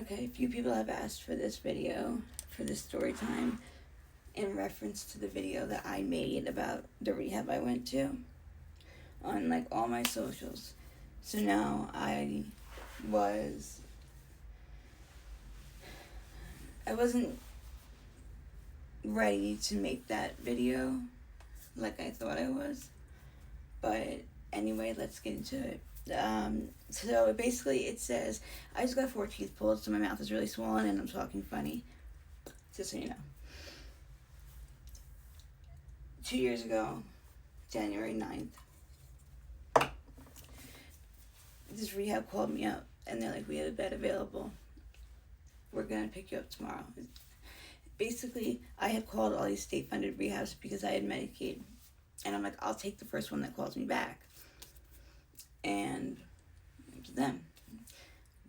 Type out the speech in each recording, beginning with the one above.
Okay, a few people have asked for this video, for this story time, in reference to the video that I made about the rehab I went to on like all my socials. So now I wasn't ready to make that video like I thought I was. But anyway, let's get into it. So basically it says, I just got 4 teeth pulled, so my mouth is really swollen and I'm talking funny. Just so you know. 2 years ago, January 9th, this rehab called me up and they're like, we have a bed available. We're going to pick you up tomorrow. Basically, I had called all these state-funded rehabs because I had Medicaid. And I'm like, I'll take the first one that calls me back. And to them,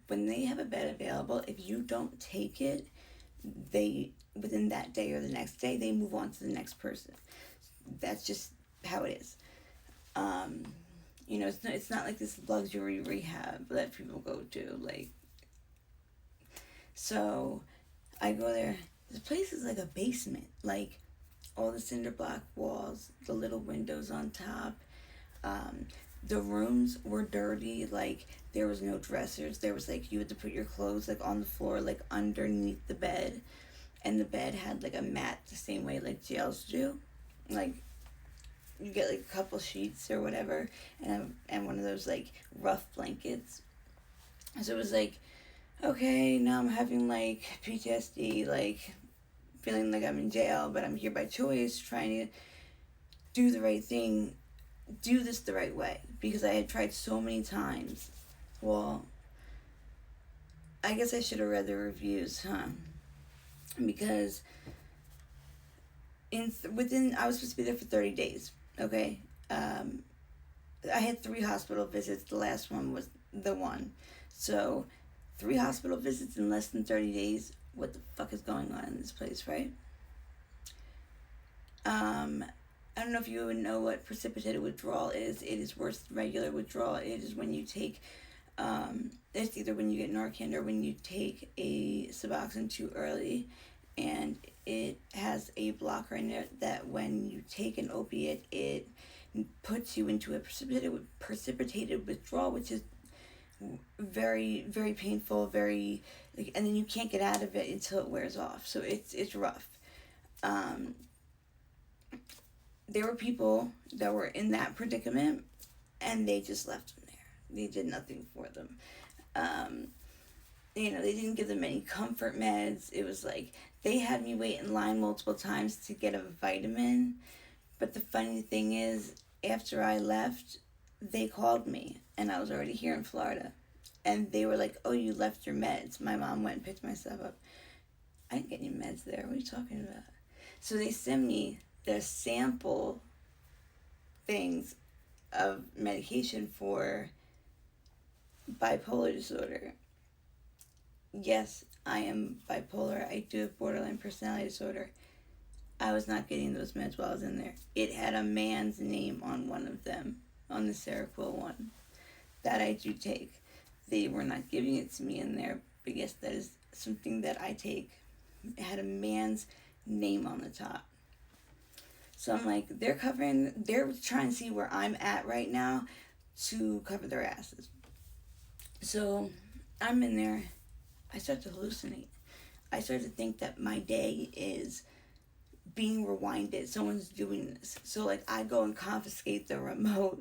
when they have a bed available, if you don't take it, within that day or the next day, they move on to the next person. That's just how it is. It's not like this luxury rehab that people go to. So I go there. This place is like a basement. Like, all the cinder block walls, the little windows on top. The rooms were dirty. Like, there was no dressers. There was like, you had to put your clothes like on the floor, like underneath the bed. And the bed had like a mat the same way like jails do. Like, you get like a couple sheets or whatever, and one of those like rough blankets. So it was like, okay, now I'm having like PTSD, like feeling like I'm in jail, but I'm here by choice, trying to do the right thing, do this the right way, because I had tried so many times. Well, I guess I should have read the reviews, huh? Because I was supposed to be there for 30 days, okay? I had 3 hospital visits. The last one was the one. So, 3 hospital visits in less than 30 days. What the fuck is going on in this place, right? I don't know if you even know what precipitated withdrawal is. It is worse than regular withdrawal. It is when you take, it's either when you get Narcan or when you take a Suboxone too early, and it has a blocker in there that when you take an opiate, it puts you into a precipitated withdrawal, which is very, very painful, very, and then you can't get out of it until it wears off. So it's rough. There were people that were in that predicament, and they just left them there. They did nothing for them. They didn't give them any comfort meds. It was like, they had me wait in line multiple times to get a vitamin. But the funny thing is, after I left, they called me, and I was already here in Florida. And they were like, oh, you left your meds. My mom went and picked my stuff up. I didn't get any meds there. What are you talking about? So they sent me the sample things of medication for bipolar disorder. Yes, I am bipolar. I do have borderline personality disorder. I was not getting those meds while I was in there. It had a man's name on one of them, on the Seroquel one, that I do take. They were not giving it to me in there, but yes, that is something that I take. It had a man's name on the top. So I'm like, they're trying to see where I'm at right now to cover their asses. So I'm in there. I start to hallucinate. I start to think that my day is being rewinded. Someone's doing this. So like, I go and confiscate the remote.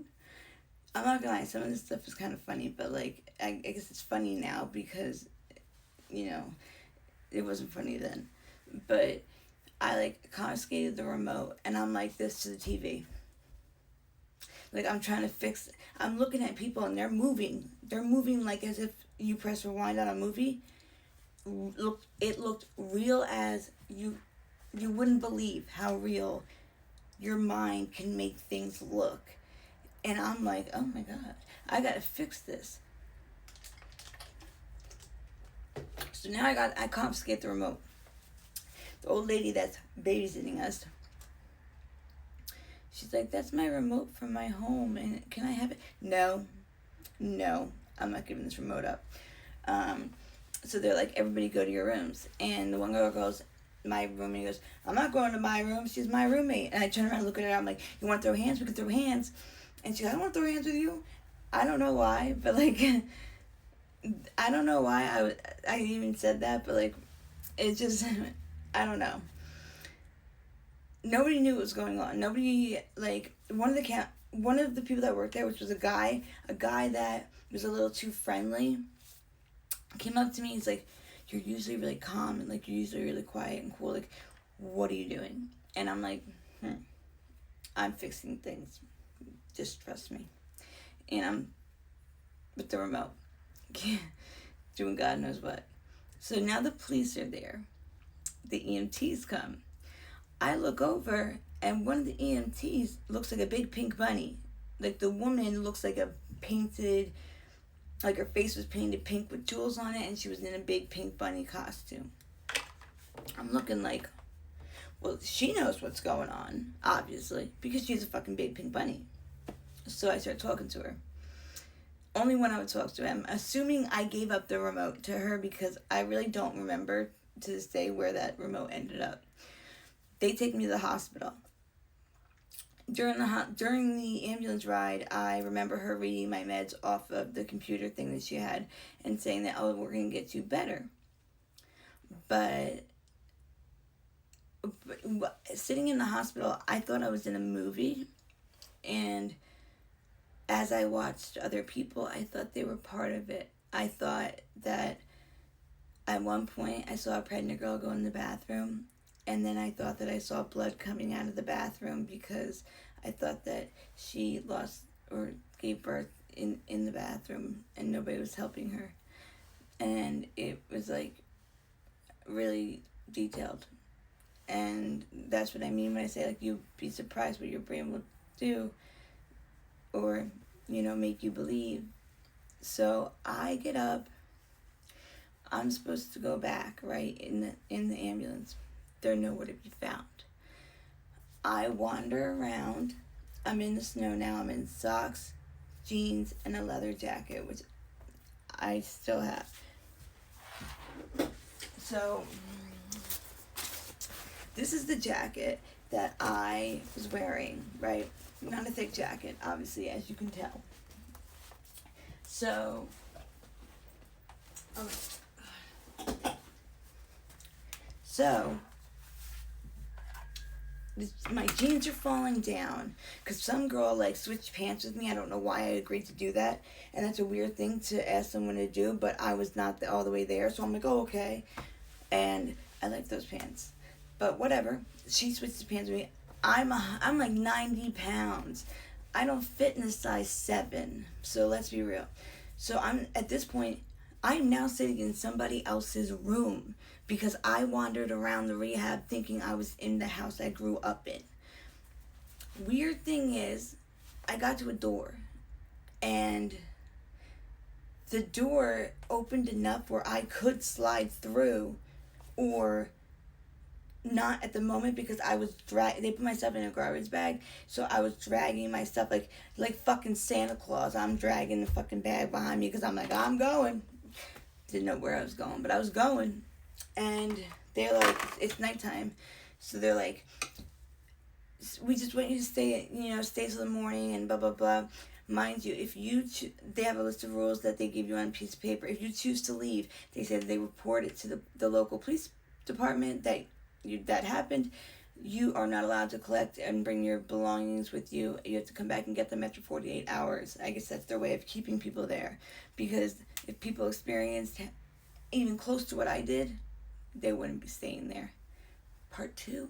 I'm not gonna lie, some of this stuff is kind of funny, but like, I guess it's funny now because, it wasn't funny then. But I like confiscated the remote, and I'm like this to the TV. Like, I'm trying to fix it. I'm looking at people and they're moving. They're moving like as if you press rewind on a movie. It looked real as you wouldn't believe how real your mind can make things look. And I'm like, oh my God, I gotta fix this. So now I confiscate the remote. The old lady that's babysitting us, she's like, that's my remote from my home, and can I have it? No, I'm not giving this remote up. So they're like, everybody go to your rooms. And the one girl goes, my roommate goes, I'm not going to my room. She's my roommate. And I turn around and look at her. I'm like, you want to throw hands? We can throw hands. And she's like, I don't want to throw hands with you. I don't know why, but like, I don't know why I even said that, but like, it just, I don't know. Nobody knew what was going on. Nobody, like, one of the people that worked there, which was a guy that was a little too friendly, came up to me. He's like, you're usually really calm and like you're usually really quiet and cool. Like, what are you doing? And I'm like, I'm fixing things. Just trust me. And I'm with the remote, doing God knows what. So now the police are there. The EMTs come. I look over, and one of the EMTs looks like a big pink bunny. Like, the woman looks like a painted, like her face was painted pink with jewels on it, and she was in a big pink bunny costume. I'm looking like, well, she knows what's going on, obviously, because she's a fucking big pink bunny. So I start talking to her. Only when I would talk to him, assuming I gave up the remote to her, because I really don't remember to this day where that remote ended up. They take me to the hospital. During the ambulance ride, I remember her reading my meds off of the computer thing that she had and saying that, oh, we're going to get you better. But sitting in the hospital, I thought I was in a movie. And as I watched other people, I thought they were part of it. I thought that at one point I saw a pregnant girl go in the bathroom. And then I thought that I saw blood coming out of the bathroom because I thought that she lost or gave birth in the bathroom and nobody was helping her. And it was like really detailed. And that's what I mean when I say, like, you'd be surprised what your brain will do or, make you believe. So I get up. I'm supposed to go back, right, in the ambulance. They're nowhere to be found. I wander around. I'm in the snow now. I'm in socks, jeans, and a leather jacket, which I still have. So, this is the jacket that I was wearing, right? Not a thick jacket, obviously, as you can tell. So, my jeans are falling down because some girl like switched pants with me. I don't know why I agreed to do that, and that's a weird thing to ask someone to do, but I was not all the way there, so I'm like, oh, okay. And I like those pants, but whatever. She switched the pants with me. I'm like 90 pounds. I don't fit in a size 7, so let's be real. So at this point, I'm now sitting in somebody else's room because I wandered around the rehab thinking I was in the house I grew up in. Weird thing is, I got to a door, and the door opened enough where I could slide through, or not at the moment because I was they put my stuff in a garbage bag, so I was dragging my stuff like fucking Santa Claus. I'm dragging the fucking bag behind me because I'm like, I'm going. Didn't know where I was going, but I was going. And they're like, it's nighttime, so they're like, we just want you to stay till the morning and blah blah blah. Mind you, if you they have a list of rules that they give you on a piece of paper. If you choose to leave, they said they report it to the local police department that happened. You are not allowed to collect and bring your belongings with you. You have to come back and get them after 48 hours. I guess that's their way of keeping people there, because if people experienced even close to what I did, they wouldn't be staying there. Part 2